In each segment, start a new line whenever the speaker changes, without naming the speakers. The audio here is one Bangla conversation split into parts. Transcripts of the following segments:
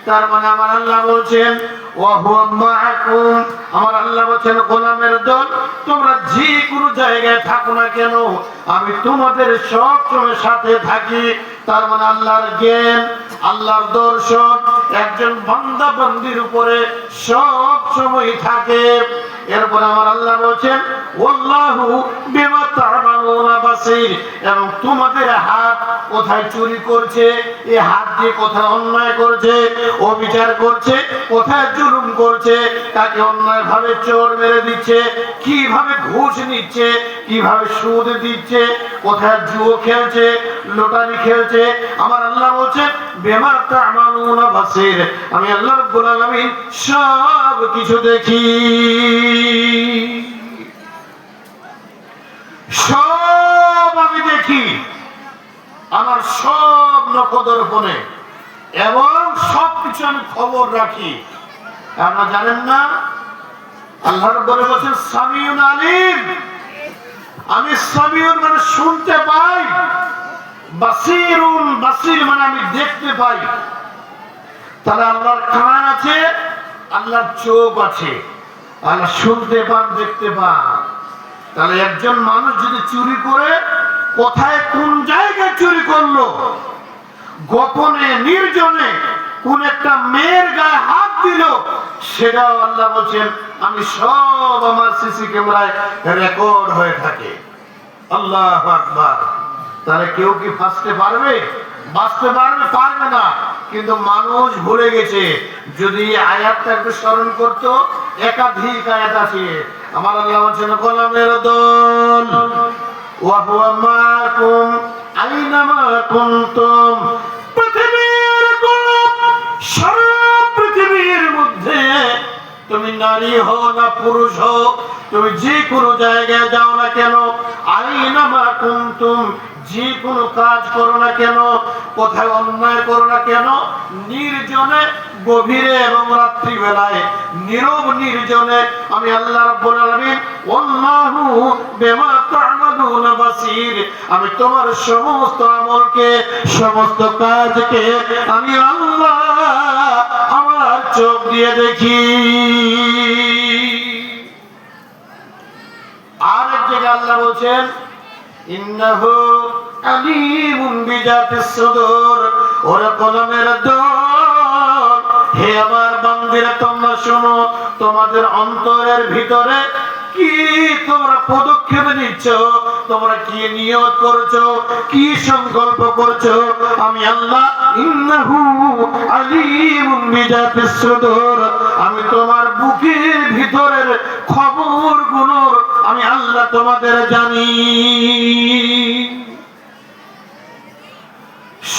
তার মানে আমার আল্লাহ বলছেন ওয়া হুয়া মাআকুম, আমার আল্লাহ বলছেন গোলামের দল তোমরা যে কোনো জায়গায় থাকো না কেন আমি তোমাদের সব সময় সাথে থাকি। তার মানে আল্লাহর জ্ঞান, আল্লাহর দর্শন একজন বান্দা বান্দির উপরে সব সময় থাকে। এরপর আমার আল্লাহ বলছেন ওয়াল্লাহু বিমা তা'মালুনা বাসীর, এবং তোমাদের হাত কোথায় চুরি করছে, এই হাত দিয়ে কোথায় অন্যায় করছে, অবিচার করছে, কোথায় জুলুম করছে, কাকে অন্যায় ভাবে চোর মেরে দিচ্ছে, কিভাবে ঘুষ নিচ্ছে, কিভাবে সুদ দিচ্ছে, কোথায় জুয়া খেলছে, লটারি খেলছে, আমার আল্লাহ বলছেন বিমা তা'মালুনা বাসীর, আমি আল্লাহ রাব্বুল আলামিন সব কিছু দেখি, সব আমি দেখি, আমার সব নখদর্পণে এবং সবকিছু আমি খবর রাখি। আপনারা জানেন না আল্লাহ রাব্বুল বলেন সামিউন আলিম, আমি সামিউন মানে শুনতে পাই, বাসিরুন বাসির মানে আমি দেখতে পাই। তাহলে আল্লাহর কান আছে, আল্লাহর চোখ আছে, আল্লাহ শুনতে পান, দেখতে পান। তাহলে একজন মানুষ যদি চুরি করে কোথায় কোন জায়গায় চুরি করলো, গোপনে নির্জনে কোন একটা মেয়ের গায়ে হাত দিল, সেটাও আল্লাহ বলছেন আমি সব আমার সিসি ক্যামেরায় রেকর্ড হয়ে থাকে। আল্লাহু আকবার। তাহলে কেউ কি ফাঁসতে পারবে? বাঁচতে পারবে? পারবে না। কিন্তু মানুষ ভুলে গেছে। যদি আয়াতটা একটু স্মরণ করতো, একাধিক আয়াত আছে। আমার আল্লাহ বলছেন গোলামের দল ওয়া হুয়া মাআকুম আইনামা কুনতুম, পৃথিবীর গোলাম, সারা পৃথিবীর মধ্যে তুমি নারী হও না পুরুষ হও, তুমি যে কোনো জায়গায় যাও না কেন, আইনামা কুনতুম, যে কোনো কাজ করো না কেন, কোথায় অন্যায় করো না কেন, নির্জনে গভীরে এবং রাত্রি বেলায় নীরব নির্জনে আমি আল্লাহ রাব্বুল আলামিন আল্লাহু বিমা তা'মালুনা বাসীর, আমি তোমার সমস্ত আমলকে, সমস্ত কাজকে আমি আল্লাহ আমার চোখ দিয়ে দেখি। আর এক জায়গায় আল্লাহ বলছেন ইন্নাহু আলিমুন বিজাতিস সুদূর, ওরে কলমের দল, হে আমার বান্দিরা তোমরা শোনো, তোমাদের অন্তরের ভিতরে কি তোমরা পদক্ষেপ নিচ্ছ, তোমরা কি নিয়ত করছো, কি সংকল্প করছো, আমি আল্লাহ ইন্নাহু আলিমুন বিজাতিস সুদূর, আমি তোমার বুকের ভিতরের খবরগুলো আমি আল্লাহ তোমাদের জানি।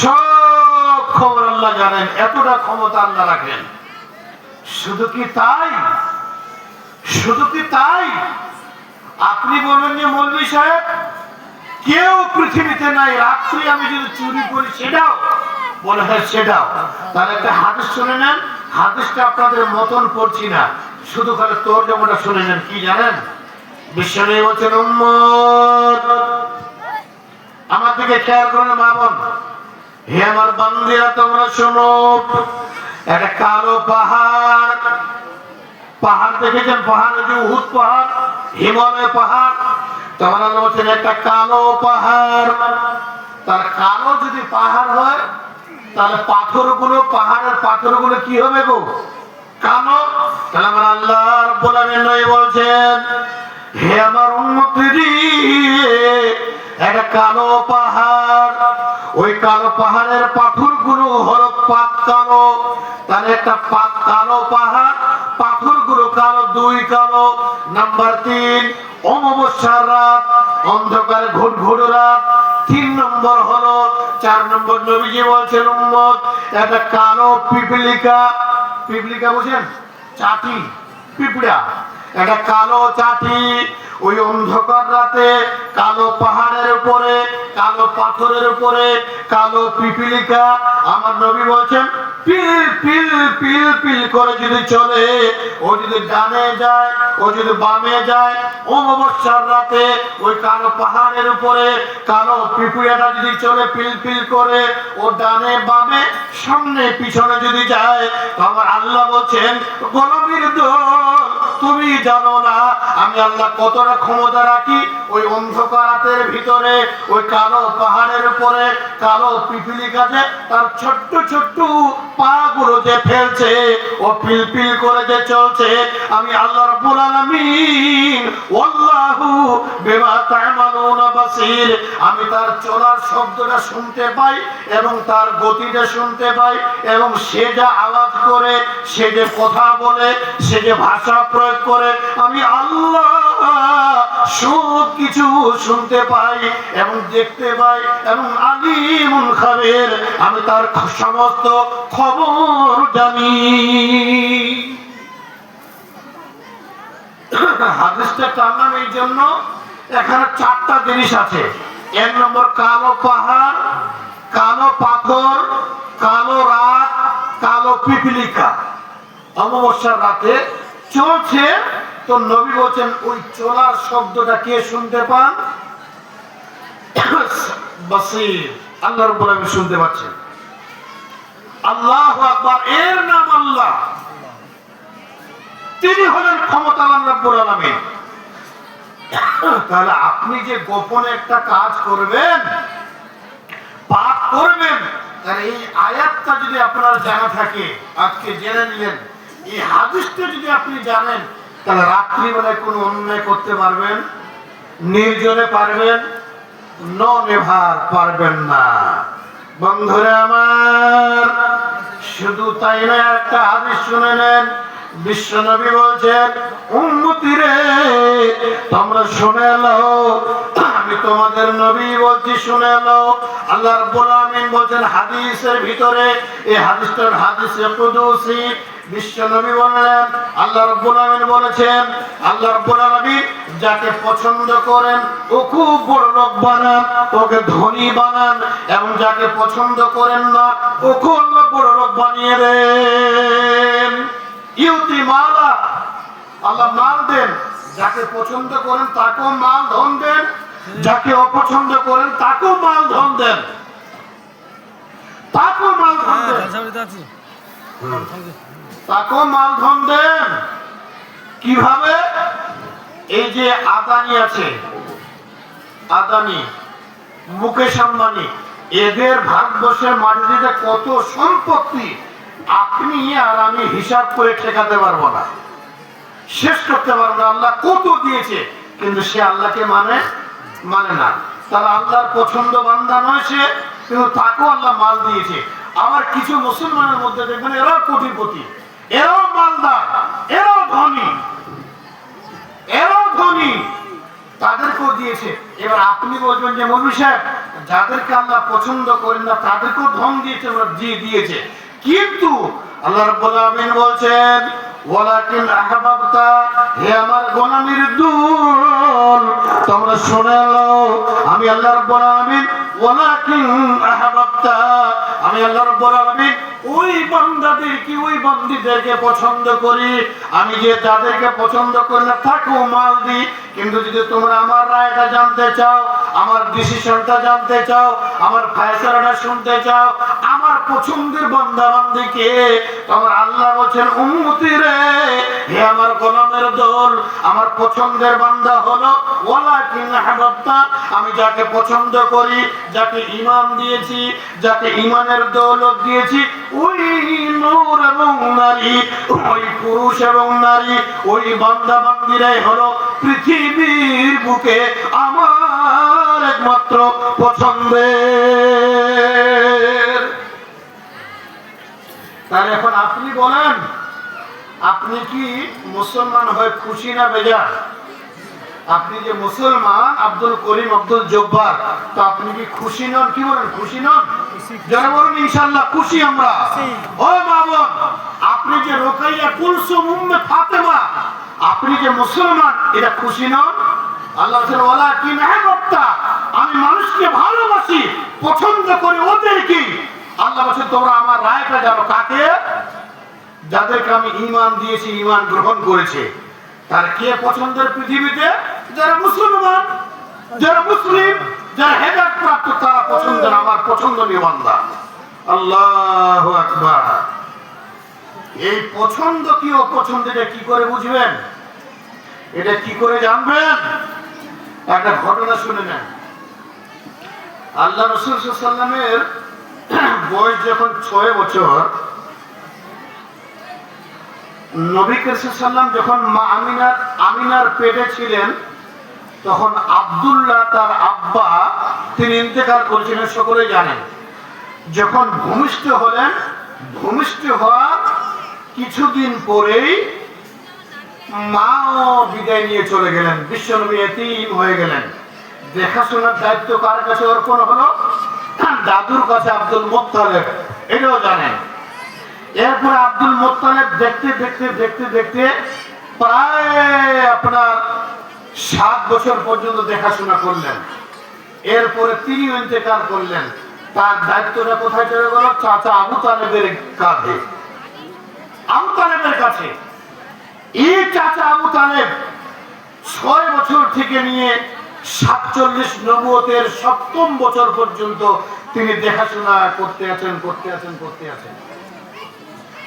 সব খবর আল্লাহ জানেন, এতটা ক্ষমতা আল্লাহ রাখেন। শুধু কি তাই? শুধু কি তাই? আপনি বলবেন যে মৌলভী সাহেব কেউ পৃথিবীতে নাই, রাত্রি আমি যদি চুরি করি সেটাও? বলে হ্যাঁ সেটাও। তাহলে একটা হাদিস শুনে নেন, হাদিসটা আপনাদের মতন পড়ছি না, শুধু খালি তরজমাটা শুনে নেন। কি জানেন? বিশ্বনবী বলেন উম্মত, আমার দিকে খেয়াল করেন মা বোন, হে আমার বান্দিরা তোমরা শোনো, একটা কালো পাহাড়, পাহাড় দেখেছেন? পাহাড় যে উহুদ পাহাড়, হিমালয় পাহাড়, তোমরা বলছেন একটা কালো পাহাড়। তার কালো যদি পাহাড় হয় তাহলে পাথরগুলো, পাহাড়ের পাথরগুলো কি হবে গো? কালো। তাহলে আমার আল্লাহ রাব্বুল আলামিন বলছেন হে আমার উম্মতরি, একটা কালো পাহাড়, ওই কালো পাহাড়ের পাথরগুলো হলো পাত কালো। তাহলে একটা পাত কালো পাহাড়, পাথরগুলো কালো, দুই কালো। নাম্বার 3 অমাবস্যার রাত, অন্ধকার ঘুটঘুটে রাত। 3 নম্বর হলো, 4 নম্বর নবীজি বলছেন উম্মত, একটা কালো পিপলিকা, পিপলিকা বুঝেন? চাটি, পিঁপড়া, একটা কালো চাটি, ওই অন্ধকার রাতে কালো পাহাড়ের উপরে, কালো পাথরের উপরে, কালো পিপিলিকা, আমার নবী বলছেন পিল পিল পিল পিল করে যদি চলে, ও যদি ডানে যায়, ও যদি বামে যায়, অমাবস্যার রাতে ওই কালো পাহাড়ের উপরে কালো পিপিলিকাটা যদি চলে পিল পিল করে, ও ডানে বামে সামনে পিছনে যদি যায়, তো আমার আল্লাহ বলছেন গোলামীর দল, তুমি জানো না আমি আল্লাহ কতটা ক্ষমতা রাখি ওই অন্ধকার রাতের ভিতরে ওই কালো পাহাড়ের উপরে কালো পিপিলিকা যে তার ছোট্ট ছোট্ট পা গুলো যে ফেলছে, ও পিল পিল করে যে চলছে, আমি আল্লাহ রাব্বুল আলামিন ওয়াল্লাহু বিমা তা'মালুনা বাসীর, আমি তার চলার শব্দটা শুনতে পাই এবং তার গতিটা শুনতে পাই এবং সে যা আওয়াজ করে, সে যে কথা বলে, সে যে ভাষা প্রয়োগ করে, আমি আল্লাহ সব কিছু শুনতে পাই এবং দেখতে পাই এবং আলিমুল খাবির, আমি তার সমস্ত খবর জানি। হাদিসটা টানলাম এই জন্য, এখানে চারটা জিনিস আছে। এক নম্বর কালো পাহাড়, কালো পাথর, কালো রাত, কালো পিপিলিকা অমাবস্যার রাতে চলছে। তো নবী বলছেন ওই চলার শব্দটা কে শুনতে পান? বাসীর, আল্লাহ রাব্বুল আলামিন শুনতে পাচ্ছেন। আল্লাহু আকবার, এর নাম আল্লাহ, তিনি হলেন ক্ষমতাবান রব্বুল আলামিন। তাহলে আপনি যে গোপনে একটা কাজ করবেন, পাপ করবেন, তাহলে এই আয়াতটা যদি আপনার জানা থাকে, আজকে জেনে নিলেন, এই হাদিসটা যদি আপনি জানেন, তাহলে রাত্রিবেলায় কোনো অন্যায় করতে পারবেন, নির্জনে পারবেন, নেভার পারবেন না। বন্ধুরা আমার, শুধু তাই না, একটা হাদিস শুনে নেন। বিশ্ব নবী বলছেন উম্মতি রে তোমরা শুনে নাও, আমি তোমাদের নবী বলছি শুনে নাও। আল্লাহ রাব্বুল আলামিন বলছেন হাদিসের ভিতরে, এই হাদিসটার হাদিসে কুদসি, বিশ্ব নবী বললেন আল্লাহ রাব্বুল আলামিন বলেছেন, আল্লাহ রাব্বুল আলামিন যাকে পছন্দ করেন ও খুব বড় লোক বানান, ওকে ধনী বানান, এবং যাকে পছন্দ করেন না ও খুব বড় লোক বানিয়ে দেন। ইউতি মালা, আল্লাহ মাল দেন, যাকে পছন্দ করেন তাকেও মাল ধন দেন, যাকে অপছন্দ করেন তাকেও মাল ধন দেন, তাকেও মাল ধন দেন, তাকেও মাল ধন দেন। কিভাবে? এই যে আদানি আছে, আদানি, মুকেশ আম্বানি, এদের ভারতবর্ষের মাটিতে কত সম্পত্তি আপনি আর আমি হিসাব করে ঠেকাতে পারবো না, শেষ করতে পারবো না। আল্লাহ কত দিয়েছে, কিন্তু সে আল্লাহকে মানে না। তারা আল্লাহর পছন্দ বান্দা নয় সে, কিন্তু তাকেও আল্লাহ মাল দিয়েছে। আবার কিছু মুসলমানের মধ্যে দেখবেন এরাও কোটিপতি, এরাও মালদার, এরাও ধনী, এরাও ধনী, তাদেরকেও দিয়েছে। এবার আপনি বলবেন যে মৌলভী সাহেব, যাদেরকে আল্লাহ পছন্দ করেন না তাদেরকেও ধন দিয়েছে, দিয়েছে, কিন্তু আল্লাহ রাব্বুল আলামিন বলছেন ওয়ালাকিন আহবাবতা, হে আমার গোলামীর দল তোমরা শুনে নাও, আমি আল্লাহ রাব্বুল আলামিন ওয়ালাকিন আহবাবতা, আমি আল্লাহ রাব্বুল আলামিন ওই বান্দাদেরকে, ওই বান্দীদেরকে পছন্দ করি, আমি যে যাদেরকে পছন্দ করি না তাকেও মাল দিই। কিন্তু যদি তোমরা আমার রায়টা জানতে চাও, আমার ডিসিশনটা জানতে চাও, আমার ফয়সালাটা শুনতে চাও, আমার পছন্দের বান্দা বান্দীকে, তোমার আল্লাহ বলছেন উম্মতি রে, হে আমার গোলামের দল, আমার পছন্দের বান্দা হলো ওয়ালাকিন আহবাবতা, আমি যাকে পছন্দ করি, যাকে ঈমান দিয়েছি, যাকে ঈমানের দৌলত দিয়েছি, ওই নূর এবং নারী, ওই পুরুষ এবং নারী, ওই বান্দা বান্দীরাই হলো পৃথিবীর বুকে আমার একমাত্র পছন্দের। তাহলে এখন আপনি বলেন, আপনি কি মুসলমান হয়ে খুশি না বেজার? আপনি যে মুসলমান আব্দুল করিম আব্দুল জব্বার, তো আপনি কি খুশি নন? কি বলেন, খুশি নন? যারা বলেন ইনশাআল্লাহ খুশি আমরা। ও মা বোন, আপনি যে রোকাইয়া কুলসুম উম্মে ফাতেমা, আপনি যে মুসলমান, এটা খুশি নন? আল্লাহ বলেন ওয়ালাকিন আহাব্বাতা, আমি মানুষকে ভালোবাসি, পছন্দ করি ওদেরকে। আল্লাহ বলেন তোমরা আমার রায়টা জানো কাকে? যাদেরকে আমি ঈমান দিয়েছি, ঈমান গ্রহণ করেছে। তার কে পছন্দের পৃথিবীতে? যারা মুসলমান, যারা মুসলিম, যারা হেদায়েত প্রাপ্ত, তারা পছন্দের, আমার পছন্দনীয় বান্দা। আল্লাহু আকবার। এই পছন্দ কি অপছন্দ এটা কি করে বুঝবেন? এটা কি করে জানবেন? একটা ঘটনা শুনে নেন। আল্লাহ রাসূল সাল্লাল্লাহু আলাইহি ওয়াসাল্লামের বয়স যখন 6 বছর, নবী করিম সাল্লাল্লাহু আলাইহি ওয়াসাল্লাম যখন মা আমিনার পেটে ছিলেন, তখন আব্দুল্লাহ তার আব্বা তিনি ইন্তেকাল করেছিলেন, সকলেই জানেন। যখন ভূমিষ্ঠ হলেন, ভূমিষ্ঠ হওয়ার কিছুদিন পরেই মাও বিদায় নিয়ে চলে গেলেন, বিশ্বনবী এতিম হয়ে গেলেন। দেখাশোনার দায়িত্ব কার কাছে অর্পণ হলো? দাদুর কাছে, আব্দুল মুত্তালিব, এটাও জানেন। এরপরে আব্দুল মুত্তালিব দেখতে দেখতে দেখতে দেখতে প্রায় আপনার 7 বছর পর্যন্ত দেখাশোনা করলেন। এরপরে তিনি ইন্তেকাল করলেন। তার দায়িত্বটা কোথায় চলে গেল? চাচা আবু তালেবের কাঁধে, আবু তালেবের কাছে। এই চাচা আবু তালেব 6 বছর থেকে নিয়ে 47 নবুয়তের 7ম বছর পর্যন্ত তিনি দেখাশোনা করতে আছেন।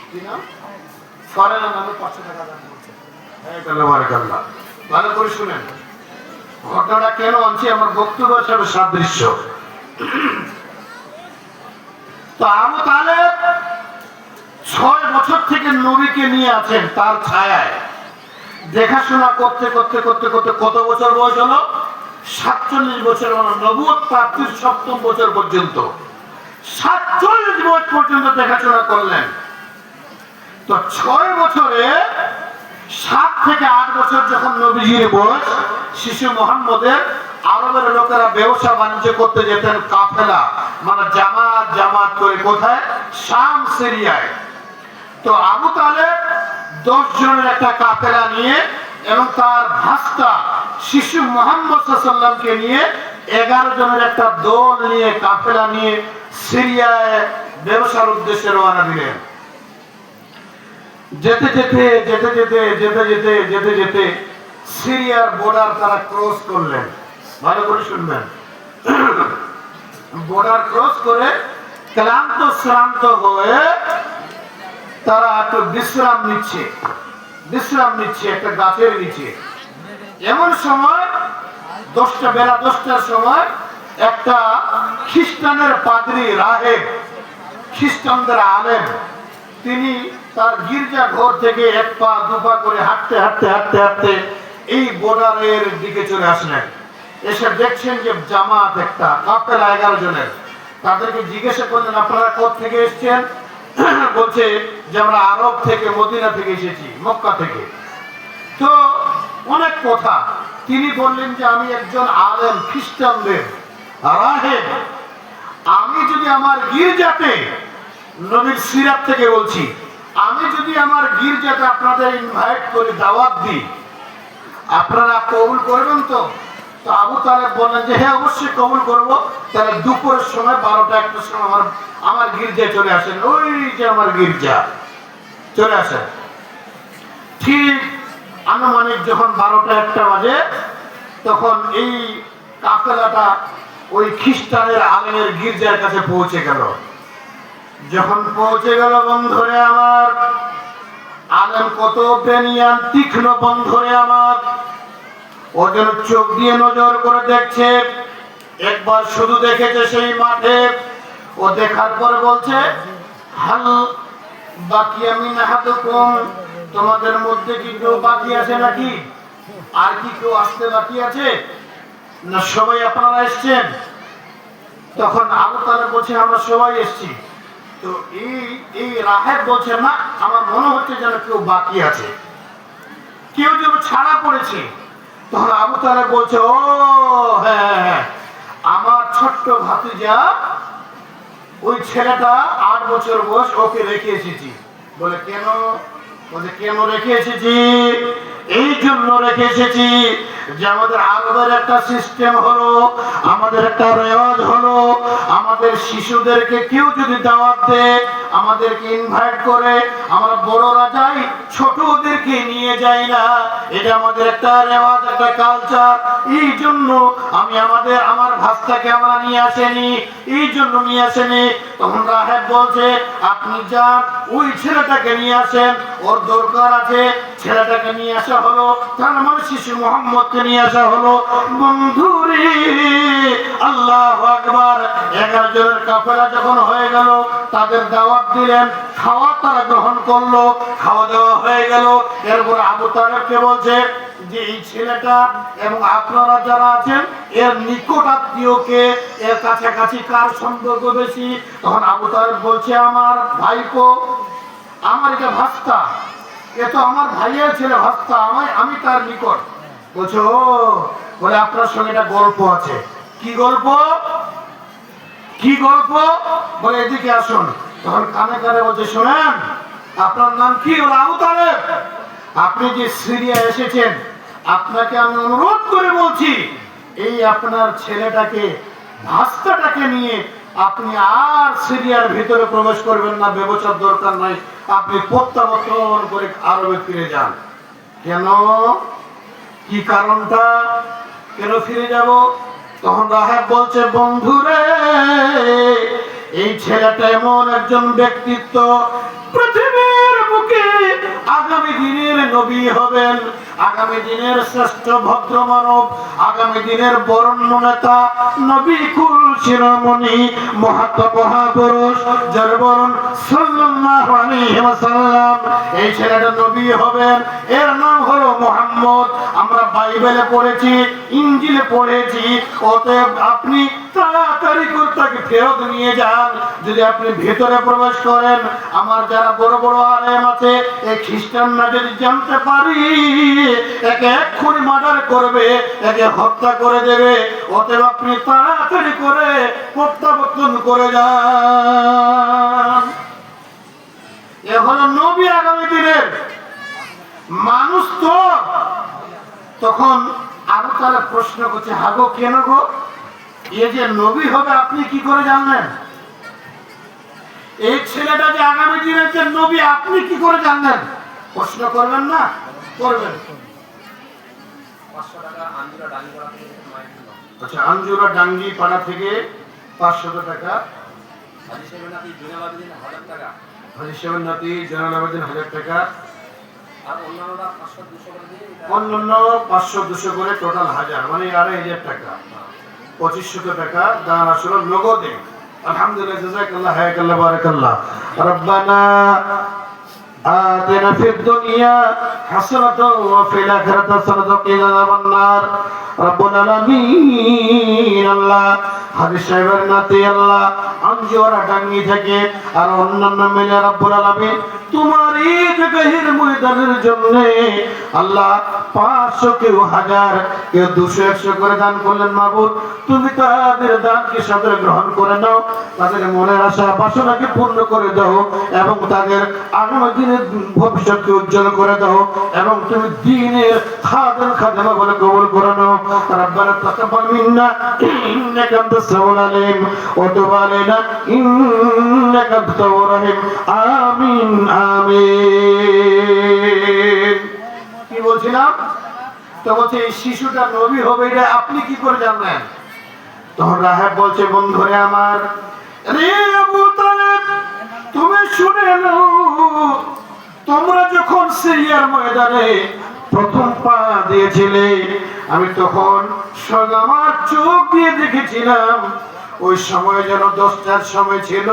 কি নাম? ফরেনা নামে 500 টাকা দান করছেন। ভালো করে শুনেন ঘটনাটা কেন আনছি, আমার বক্তব্য হিসাবে সাদৃশ্য। তো আবু তালেব 6 বছর থেকে নবীকে নিয়ে আছেন তার ছায়ায়, দেখাশোনা করতে করতে করতে করতে কত বছর বয়স হলো? 47 বছর, নবুয়ত প্রাপ্তির 7ম বছর পর্যন্ত, 47 বছর পর্যন্ত দেখাশোনা করলেন। তো 6 বছরে 7 থেকে 8 বছর যখন নবীজির বয়স, শিশু মুহাম্মদের আরবের লোকেরা ব্যবসা বাণিজ্য করতে যেতেন কাফেলা, মানে জামাত জামাত করে। কোথায়? শাম, সিরিয়ায়। তো আবু তালেব 10 জনের একটা কাফেলা নিয়ে এবং তার ভাস্তা শিশু মুহাম্মদ সাল্লাল্লাহু আলাইহি ওয়াসাল্লামকে নিয়ে 11 জনের একটা দল নিয়ে, কাফেলা নিয়ে সিরিয়ায় ব্যবসার উদ্দেশ্যে রওনা দিলেন। যেতে যেতে যেতে যেতে যেতে যেতে যেতে যেতে সিরিয়ার বর্ডার তারা ক্রস করলেন। ভালো করে শুনবেন। বর্ডার ক্রস করে ক্লান্ত শ্রান্ত হয়ে তারা একটু বিশ্রাম নিচ্ছে একটা গাছের নিচে। এমন সময় বেলা 10টার সময় একটা খ্রিস্টানের পাদ্রী, রাহেব, খ্রিস্টানদের আলেম, তিনি তার গির্জা ঘর থেকে 1 পা 2 পা করে হাঁটতে হাঁটতে হাঁটতে হাঁটতে এই বর্ডারের দিকে চলে আসলেন। এসে দেখছেন যে জামাত একটা কাফেলা 11 জনের। তাদেরকে জিজ্ঞাসা করলেন আপনারা কোথা থেকে এসেছেন? বলছে যে আমরা আরব থেকে, মদিনা থেকে এসেছি, মক্কা থেকে। তো অনেক কথা। তিনি বললেন যে আমি একজন আলেম, খ্রিস্টানদের রাহেব, আমি যদি আমার গির্জাতে, নবীর সিরাত থেকে বলছি, আমি যদি আমার গির্জাতে আপনাদের ইনভাইট করে দাওয়াত দিই, আপনারা কবুল করবেন তো? তো আবু তালেব বললেন যে হ্যাঁ, অবশ্যই কবুল করব। তাহলে দুপুরের সময় 12টা-1টার সময় আমার গির্জায় চলে আসেন। ওই যে আমার গির্জা, চলে আসেন। ঠিক আনুমানিক যখন 12টা-1টা বাজে, তখন এই কাফেলাটা ওই খ্রিস্টানের আলেমের গির্জার কাছে পৌঁছে গেল। যখন পৌঁছে গেল, বন্ধুরে আমার, আলেম কত বেনিয়ান, তীক্ষ্ণ বন্ধুরে আমার, ও যেন চোখ দিয়ে নজর করে দেখছে। একবার শুধু দেখেছে সেই মাঠে, ও দেখার পরে বলছে হাল বাকিয়া মিন আহাদুকুম, তোমাদের মধ্যে কি কেউ বাকি আছে নাকি? আর কি কেউ আসতে বাকি আছে না সবাই আপনারা এসছেন? তখন আবু তালেব বলছে আমরা সবাই এসছি। তো এই রাহেব বলছে না, আমার মনে হচ্ছে যেন কেউ বাকি আছে, কেউ যেন ছাড়া পড়েছে। তখন আবু তালেব বলছে ও হ্যাঁ, আমার ছোট্ট ভাতিজা, ওই ছেলেটা 8 বছর বয়স, ওকে রেখে এসেছি। বলে কেন? বলে কেন রেখে এসেছি? এই জন্য রেখে এসেছি যে আমাদের আরবের একটা সিস্টেম হলো, আমাদের একটা রেওয়াজ হলো, আমাদের শিশুদেরকে কেউ যদি দাওয়াত দেয়, আমাদেরকে ইনভাইট করে, আমরা বড়রা যাই, ছোটদেরকে নিয়ে যাই না। এটা আমাদের একটা রেওয়াজ, একটা কালচার। এই জন্য আমি আমার ভাষাকে আমরা নিয়ে আসেনি, এই জন্য নিয়ে আসেনি। তখন রাহেব বলছে, আপনি যান, ওই ছেলেটাকে নিয়ে আসেন, ওর দরকার আছে। ছেলেটাকে নিয়ে আসা হলো, তার মানে শিশু মোহাম্মদকে নিয়ে আসা হলো। বন্ধুরে আল্লাহু আকবার। 11 জনের কাফেলা যখন হয়ে গেল, তাদের দাওয়াত দিলেন, খাওয়া তারা গ্রহণ করলো, খাওয়া দাওয়া হয়ে গেল। এরপর আবু তালেবকে বলছে যে এই ছেলেটা এবং আপনারা যারা আছেন এর নিকট আত্মীয়কে, এর কাছাকাছি কার সম্পর্ক বেশি? তখন আবু তালেব বলছে, আমার ভাইপো, আমার এটা ভাস্তা, এ তো আমার ভাইয়ের ছেলে, ভাস্তা, আমি তার নিকট। বলছে ও, বলে আপনার সঙ্গে একটা গল্প আছে। কি গল্প? কি গল্প? বলে এদিকে আসুন। তখন কানে কানে বলছে, শোনেন, আপনার নাম কি? বলে আবু তালেব। আপনি যে সিরিয়া এসেছেন, আপনাকে আমি অনুরোধ করে বলছি, এই আপনার ছেলেটাকে, ভাস্তাটাকে নিয়ে আপনি আর সিরিয়ার ভিতরে প্রবেশ করবেন না, ব্যবসার দরকার নাই, আপনি প্রত্যাবর্তন করে আরবে ফিরে যান। কেন? কি কারণটা? কেন ফিরে যাব? তখন রাহেব বলছে, বন্ধুরে, এই ছেলেটা এমন একজন ব্যক্তিত্ব, পৃথিবীর বুকে আগামী দিনের নবী হবেন, আগামী দিনের শ্রেষ্ঠ ভদ্র মানব, আগামী দিনের বরেণ্য নেতা, নবী কুল শিরোমণি মহাপুরুষ যার বরণ সাল্লাল্লাহু আলাইহি ওয়াসাল্লাম। এই ছেলেটা নবী হবেন, এর নাম হলো মুহাম্মদ। আমরা বাইবেলে পড়েছি, ইনজিলে পড়েছি। অতএব আপনি তাড়াতাড়ি করে তাকে ফেরত নিয়ে যান। যদি আপনি ভেতরে প্রবেশ করেন, আমার যারা বড় বড় আলেম আছে, এই খ্রিস্টানরা যদি জানতে পারি, একে এক্ষুনি মার্ডার করবে, একে হত্যা করে দেবে। অতএব আপনি তাড়াতাড়ি করে প্রত্যাবর্তন করে যান। এ হলো নবী আগামী দিনের মানুষ। তো তখন আরো তারা প্রশ্ন করছে, হাগো কেন গো, এ যে নবী হবে আপনি কি করে জানলেন? এই ছেলেটা যে আগামী দিনের যে নবী আপনি কি করে জানলেন? প্রশ্ন করবেন না? করবেন। আচ্ছা, আঞ্জুরা ডাঙ্গি পাড়া থেকে 500 টাকা, হাজি সাহেবের নাতি জয়নাল আবেদিন 1000 টাকা, আর অন্যান্য 500-200 করে, টোটাল 1000, মানে 2500 টাকা, 2500 টাকা দান আসলে নগদে। আলহামদুলিল্লাহ, জাযাকাল্লাহ, হায়াকাল্লাহ, বারাকাল্লাহ। রব্বানা আতিনা ফিদ দুনিয়া হাসানাতাও ওয়া ফিল আখিরাতি হাসানাতাও ওয়া কিনা আযাবান নার। রব্বুল আলামিন, আল্লাহ হাজি সাহেবের নাতি, আল্লাহ আঞ্জুরা ডাঙ্গি থেকে আর অন্যান্য মিলে রব্বুল আলামিন তোমার এই জায়গার ময়দানের জন্য আল্লাহ 500, কেউ 1000, কেউ 200-100 করে দান করলেন। মাবুদ, তুমি তাদের দানকে সাদরে গ্রহণ করে নাও, তাদের মনের আশা বাসনাকে পূর্ণ করে দাও এবং তাদের আগামী দিনের ভবিষ্যৎকে উজ্জ্বল করে দাও এবং তুমি দ্বীনের খাদেমা বলে কবুল করে নাও। রব্বানা তাকাব্বাল মিন্না ইন্নাকা আনতাস সামিউল আলিম ওয়া তুব আলাইনা ইন্নাকা আনতাত তাওয়াবুর রহিম। আমিন আমিন। কি বলছিলাম? তো বলছে এই শিশুটা নবী হবে, এটা আপনি কি করে জানলেন? তখন রাহেব বলছে, বন্ধুরে আমার, রে আবু তালেব, তুমি শুনে নাও, তোমরা যখন সিরিয়ার ময়দানে প্রথম পা দিয়েছিলে, আমি তখন আমার চোখ দিয়ে দেখেছিলাম, ওই সময় যেন 10টার সময় ছিল।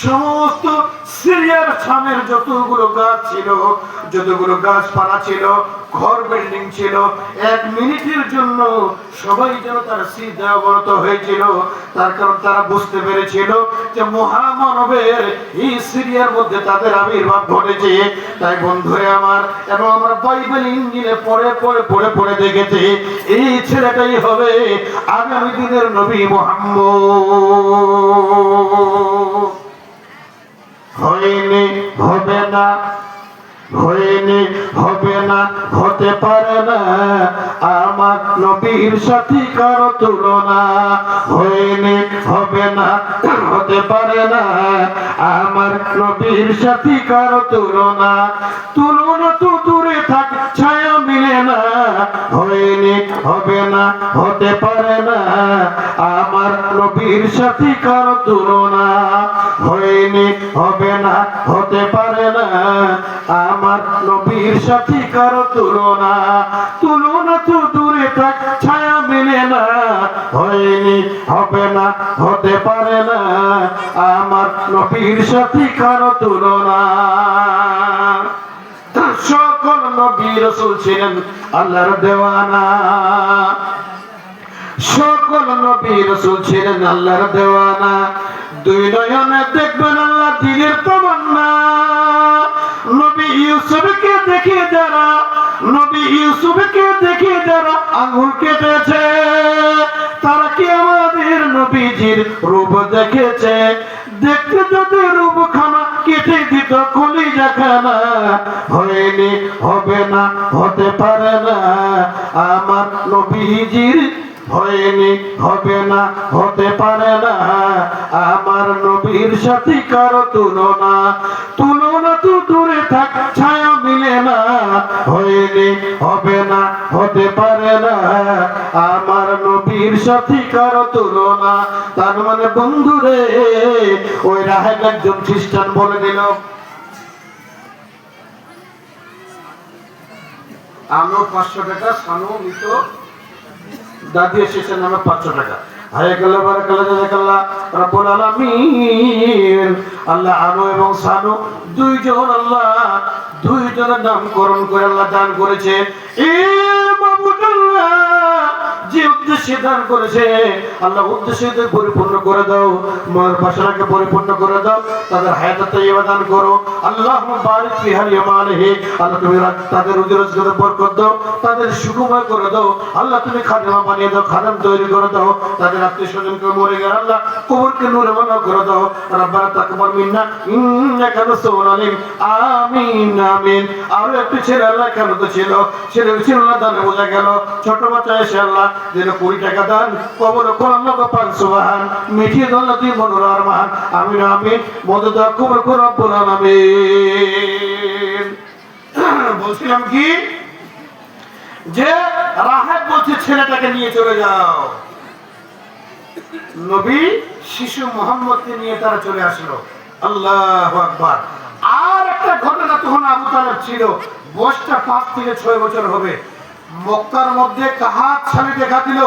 সমস্ত সিরিয়ার সামনের যতগুলো গাছ ছিল, যতগুলো গাছপালা ছিল, ঘর বিল্ডিং ছিল, 1 মিনিটের জন্য সবাই যেন তারা সিদ্ধা অবনত হয়েছিল। তার কারণ তারা বুঝতে পেরেছিল যে মহামানবের এই সিরিয়ার মধ্যে তাদের আবির্ভাব ঘটেছে। তাই বন্ধুরে আমার, এবং আমরা বাইবেল ইঞ্জিলে পড়ে দেখেছি এই ছেলেটাই হবে আগামী দিনের নবী মুহাম্মদ। হয়নি, হবে না, হয়নি, হবে না, হতে পারে না আমার নবীর সাথী কারো তুলনা। হয়নি, হবে না, হতে পারে না আমার নবীর সাথী কারো তুলনা। তুলনা তো দূরে থাক, ছায়া মিলে না। হয়নি, হবে না, হতে পারে না আমার নবীর সাথী কারো তুলনা। হয়নি, হবে না, হতে পারে না আমার নবীর সাথী কারো তুলনা। তুলনা তো দূরে থাক, ছায়া মিলে না। হয়নি, হবে না, হতে পারে না আমার নবীর সাথী কারো তুলনা। সকল নবী রাসূল ছিলেন আল্লাহর দেওয়ানা। সকল নবী রাসূল ছিলেন আল্লাহর দেওয়ানা। দুই নয়নে দেখবেন আল্লাহ দিলের তামান্না। নবী ইউসুফকে দেখে যারা, নবী ইউসুফকে দেখে যারা আঙ্গুল কেটেছে, তারা কি আমাদের নবীজির রূপ দেখেছে? দেখতে যদি রূপ খানা কেটে দিত কলিজা খানা। হয়নি, হবে না, হতে পারে না আমার নবীজির। হয়নি, হবে না, হতে পারে না আমার নবীর সাথী কারো তুলনা। তুলনা তো দূরে থাক, ছায়া মিলে না। হয়নি, হবে না, হতে পারে না আমার নবীর সাথী কারো তুলনা। তার মানে বন্ধুরে, ওই রাহেব একজন খ্রিস্টান বলে দিল, আনো 500 টাকা, সানো নিত দাদি এসেছেন নামে 500 টাকা। হায়াকাল্লাহ বারাকাল্লাহ জাযাকাল্লাহ রাব্বুল আলামিন। আল্লাহ আনো এবং সানো দুইজন, আল্লাহ দুইজনের নামকরণ করে আল্লাহ দান করেছে। এ মাবুদুল্লাহ, যে উদ্দেশ্যে দান করেছে আল্লাহ উদ্দেশ্যে পরিপূর্ণ করে দাও। মার বাসনাকে পরিপূর্ণ করে দাও, তাদের হায়াত তাইয়্যিবা দান করো। আল্লাহুম্মা বারিক ফি হালিমালিহি। আল্লাহ তুমি তাদের রুজি রোজগারে বরকত দাও, তাদের সুখময় করে দাও। আল্লাহ তুমি খাদেমা বানিয়ে দাও, খাদেম তৈরি করে দাও। তাদের আত্মীয় স্বজনকে মরে গেলে আল্লাহ কবরকে নূরে বানাও করে দাও। রাব্বানা তাকাব্বাল মিন্না ইন্নাকা আনতাস সামিউল আলিম। আমিন আমিন। আর একটু ছেলে আল্লাহ কেন তো ছিল, ছেলে ছিল না, দানে বোঝা গেল। ছোট বাচ্চা এসে আল্লাহ যেন 20 টাকা দান, কবর খোলাল্লাহ পাক সুবহান, মিঠিয়ে দাও তুই মনোর আরমান। আমিন আমিন। মদদ কবর কর রব্বুল আলামিন। বলছিলাম কি, যে রাহেব বলছে ছেলেটাকে নিয়ে চলে যাও। নবী শিশু মুহাম্মদকে নিয়ে তারা চলে আসলো। আল্লাহু আকবার। আর একটা ঘটনা, তখন আবু তালেব ছিল, বয়সটা 5 থেকে 6 বছর হবে। মক্কার মধ্যে কাহাত ছানি দেখা দিল,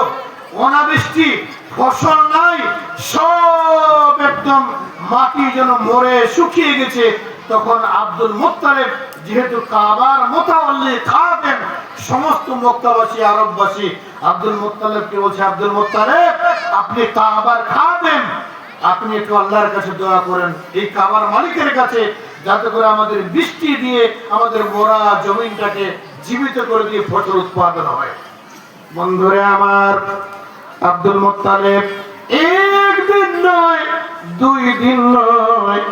অনাবৃষ্টি, ফসল নাই, সব একদম মাটি যেন মরে শুকিয়ে গেছে। তখন আব্দুল মুত্তালিব, যেহেতু কাবার মুতাওয়াল্লি খাদেম, সমস্ত মক্কাবাসী আরববাসী আব্দুল মুত্তালিবকে বলছে, আব্দুল মুত্তালিব আপনি কাবার খাদেম, আপনি একটু আল্লাহর কাছে দোয়া করেন এই কাবার মালিকের কাছে, যাতে করে আমাদের বৃষ্টি দিয়ে আমাদের মোরা জমিনটাকে জীবিত করে দিয়ে ফসল উৎপাদন হয়। বন্ধুরে আমার, আব্দুল মুত্তালিব একদিন নয়, 2 দিন নয়,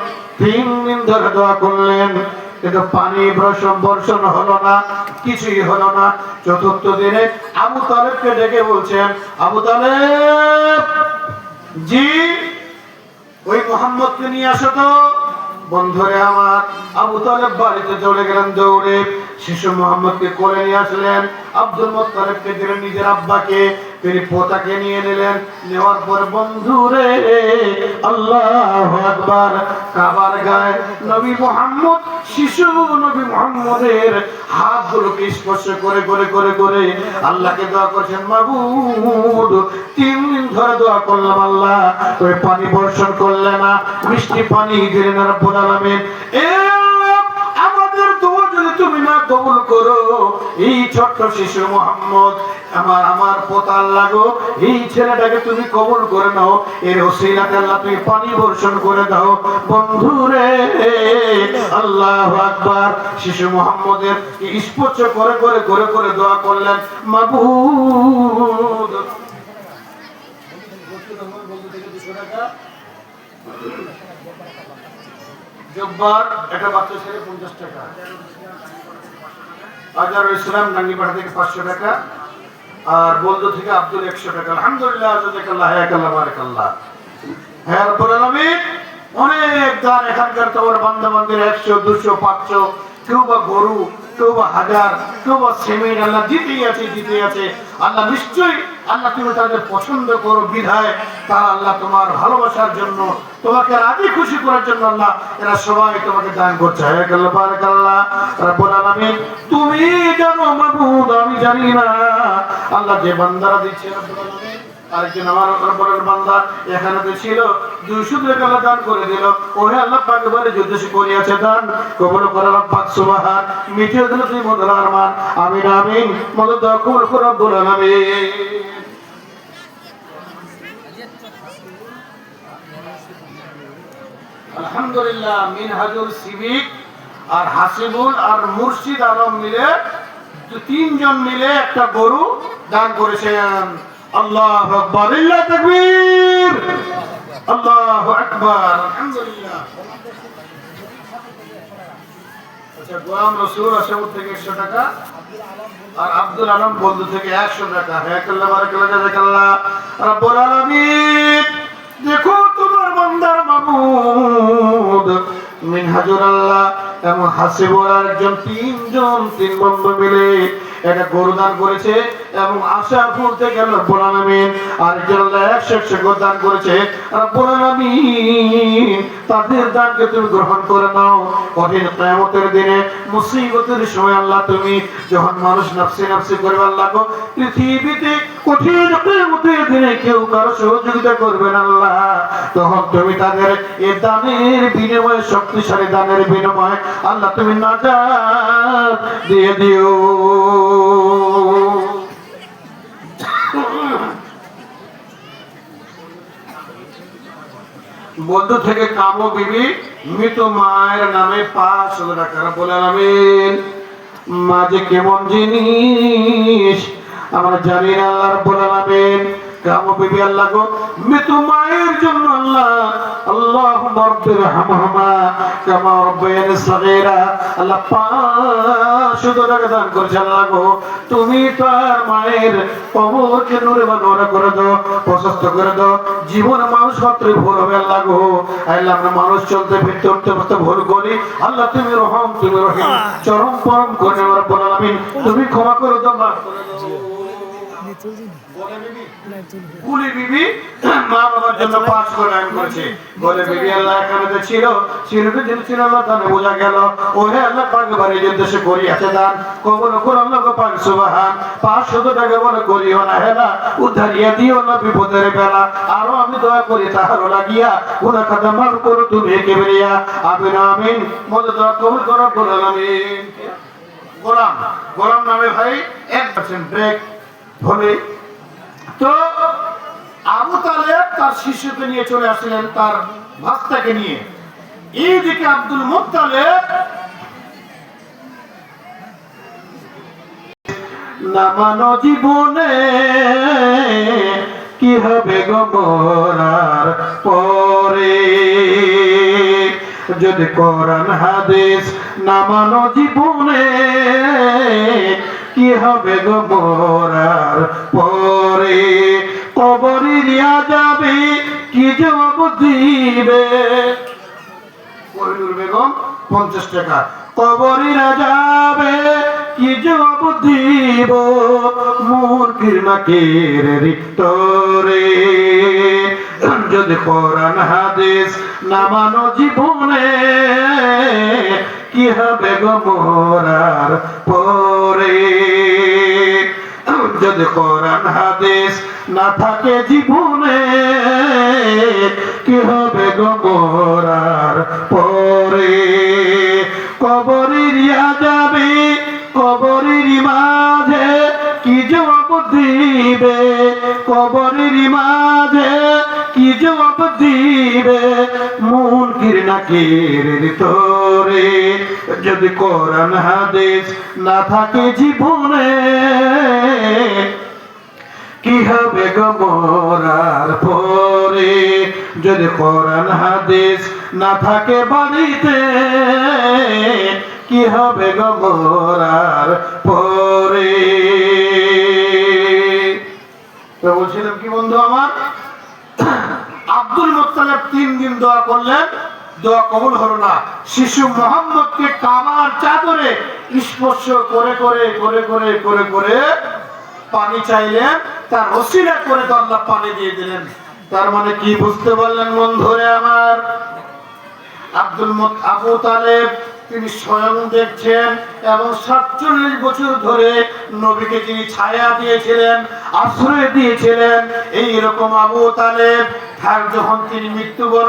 3 দিন ধরে দোয়া করলেন, কিন্তু পানি বর্ষণ হলো না, কিছুই হলো না। 4র্থ দিনে আবু তালেবকে ডেকে বলছেন, আবু তালেব জি, ওই মুহাম্মদকে নিয়ে আসো তো। বন্ধুরে আমার, আবু তালেব বাড়িতে চলে গেলেন দৌড়ে, শিশু মুহাম্মদকে কোলে নিয়ে আসলেন। আব্দুল মুত্তালিবকে দিলেন নিজের আব্বাকে, তিনি পোতাকে নিয়ে নিলেন। নেওয়ার পর বন্ধুরে, আল্লাহু আকবার, কাবার গায়ে নবী মুহাম্মদ, শিশু নবী মুহাম্মদের হাতগুলোকে স্পর্শ করে করে করে করে আল্লাহকে দোয়া করছেন, মাবুদ 3 দিন ধরে দোয়া করলাম, আল্লাহ তুমি পানি বর্ষণ করলে না, মিষ্টি পানি দিলেন না রব্বুল আলামিন। আমাদের দোয়া যদি তুমি না কবুল করো, এই ছোট্ট শিশু মুহাম্মদ আমার পোতার লাগো, এই ছেলেটাকে তুমি কবুল করে নাও, এর ওসিলাতে আল্লাহ তুমি পানি বর্ষণ করে দাও। বন্ধুরে, আল্লাহু আকবার, শিশু মুহাম্মদের স্পর্শ করে করে করে করে দোয়া করলেন, মাবুদ জব্বার একটা বাচ্চা ছেলে 50 টাকা, আজহারুল ইসলাম গাঙ্গিপাড়া থেকে 500 টাকা, আর বন্ধু থেকে আব্দুল 100 টাকা। আলহামদুলিল্লাহ, জাযাকাল্লাহ, হায়াকাল্লাহ, বারাকাল্লাহ। হ্যাঁ রব্বুল আলামিন অনেক দান এখানকার তোমার বান্দা বান্দির 100, 200, 500, কেউ বা গরু, কেউ বা হাজার, কেউ বা সেমিন, আল্লাহ দিতেই আছে আল্লাহ। নিশ্চয়ই আল্লাহ তুমি তাদের পছন্দ করো বিধায় তা আল্লাহ তোমার ভালোবাসার জন্য, তোমাকে রাজি খুশি করার জন্য আল্লাহ এরা সবাই তোমাকে দান করছে। হায়াকাল্লাহ, বারাকাল্লাহ। রব্বুল আলামিন তুমি জানো মাবুদ, আমি জানি না। আল্লাহ যে বান্দারা দিচ্ছে রব্বুল আলামিন, আরেকজন আমার রব্বুল বান্দা এখানে ছিল 200 টাকা দান করে দিল। ওহে আল্লাহ পাক বলে যুদ্ধে করিয়াছে দান কবুল করে পাক সুবহান, মিটিয়ে দিল তুই মনের আরমান। আমিন আমিন, মদদ কবুল করে রব্বুল আলামিন। আলহামদুলিল্লাহ, মিনহাজুল সিভিক আর হাসিবুল আর মুর্শিদ আলম মিলে 3 জন মিলে একটা গরু দান করেছেন। আল্লাহু আকবার, লিল্লাহি তাকবীর, আল্লাহু আকবার, আলহামদুলিল্লাহ। আচ্ছা, গোলাম রসুল আশাউদ থেকে 100 টাকা আর আব্দুল আলম বন্ধু থেকে 100 টাকা। হায়াকাল্লাহ, বারাকাল্লাহ, জাযাকাল্লাহ। রব্বুল আলামিন দেখো তোমার বান্দার মাবুদ মিনহাজুল আল্লাহ এবং হাসিবুল একজন 3 বন্ধু মিলে একটা গরু দান করেছে এবং আশাপুর থেকে রব্বুল আলামিন আরেকজন 100 গরু দান করেছে। রব্বুল আলামিন তাদের দানকে তুমি গ্রহণ করে নাও। কঠিন কিয়ামতের দিনে মুসিবতের সময় আল্লাহ তুমি যখন মানুষ নফসি নফসি করবে লাগো, পৃথিবীতে কঠিন কিয়ামতের দিনে কেউ কারো সহযোগিতা করবে না আল্লাহ, তখন তুমি তাদের এই দানের বিনিময়ে, শক্তিশালী দানের বিনিময়ে আল্লাহ তুমি নাজাত দিয়ে দিও। বন্ধু থেকে কামো বিবি মৃত মায়ের নামে 500 টাকা। রব্বুল আলামিন মা যে কেমন জিনিস আমরা জানি না আল্লাহ রব্বুল আলামিন। কামো বিবি আল্লাহ গো মৃত মায়ের জন্য আল্লাহ আল্লাহুম্মা রাব্বিরহামহুমা কামা রাব্বায়ানি সগীরা আল্লাহ 500 টাকা দান করেছে। আল্লাহ গো তুমি তার মায়ের কবরকে নূরে বানোয়ারা করে দাও, প্রশস্ত করে দাও। জীবন মানুষ মাত্রই ভুল হবে আল্লাহ গো। আল্লাহ আমরা মানুষ চলতে ফিরতে উঠতে বসতে ভুল করি, আল্লাহ তুমি রহম, তুমি রহিম, চরম পরম করে রব্বুল আলামিন তুমি ক্ষমা করে দাও, মাফ করে দাও। কুলি বিবি মা বাবার জন্য 5 করে দান করেছে। বলে বিবি আল্লাহ এখানে ছিল ছিল আল্লাহ তানে বোঝা গেল। ওহে আল্লাহ পাক বাড়ির উদ্দেশ্যে করিয়াছে দান কবুল করো আল্লাহ পাক সুবহান। 500 টাকা বলে করিও না হেলা, উদ্ধারিয়া দিও না বিপদের বেলা। আরো আমি দোয়া করি তাহারও লাগিয়া গুনাহ খাতা মাফ করো তুমি কেবরিয়া। আমিন আমিন, মদদ দোয়া কবুল করো রব্বুল আলামিন। গোলাম নামে ভাই 1% ব্রেক হলে তো আবু তালেব তার শিষ্যকে নিয়ে চলে আসলেন, তার ভাস্তাকে নিয়ে। এইদিকে আব্দুল মুত্তালিব নামানো জীবনে কি হবে গো মরার পরে, যদি কোরআন হাদিস নামানো জীবনে কি হবে গো মরার পরে, কবরে নিয়া যাবে কি জবাব দিবে। কহিনুর বেগম 50 টাকা। কবরে না যাবে কি জবাব দিব, মুরগির নাকের রিক্তরে, যদি কোরআন হাদিস না মানো জীবনে কি হবে গো মরার পরে, যদি কোরআন হাদিস না থাকে জীবনে কি হবে গো মরার পরে, কবরে রিয়া যাবে কবরের মাঝে কি জবাব দিবে, কবরের মাঝে কি জবাব দিবে, মুনকির নাকির ভিতরে, যদি কোরআন হাদিস না থাকে জীবনে কি হবে গো মরার পরে, যদি কোরআন হাদিস না থাকে বাড়িতে, কি হবে গো মরার পরে। তো বলছিলাম কি বন্ধু আমার, আব্দুল মুত্তালিব 3 দিন দোয়া করলেন, দোয়া কবুল হলো না। শিশু মোহাম্মদকে কাবার চাদরে স্পর্শ করে করে করে করে করে করে পানি চাইলেন, তার ওসিলা করে তো আল্লাহ পানি দিয়ে দিলেন। তার মানে কি বুঝতে পারলেন বন্ধুরে আমার, আবু তালেব তিনি স্বয়ং দেখছেন এবং 47 বছর ধরে নবীকে তিনি ছায়া দিয়েছিলেন, আশ্রয় দিয়েছিলেন। এই রকম আবু তালেব যখন তিনি মৃত্যুবরণ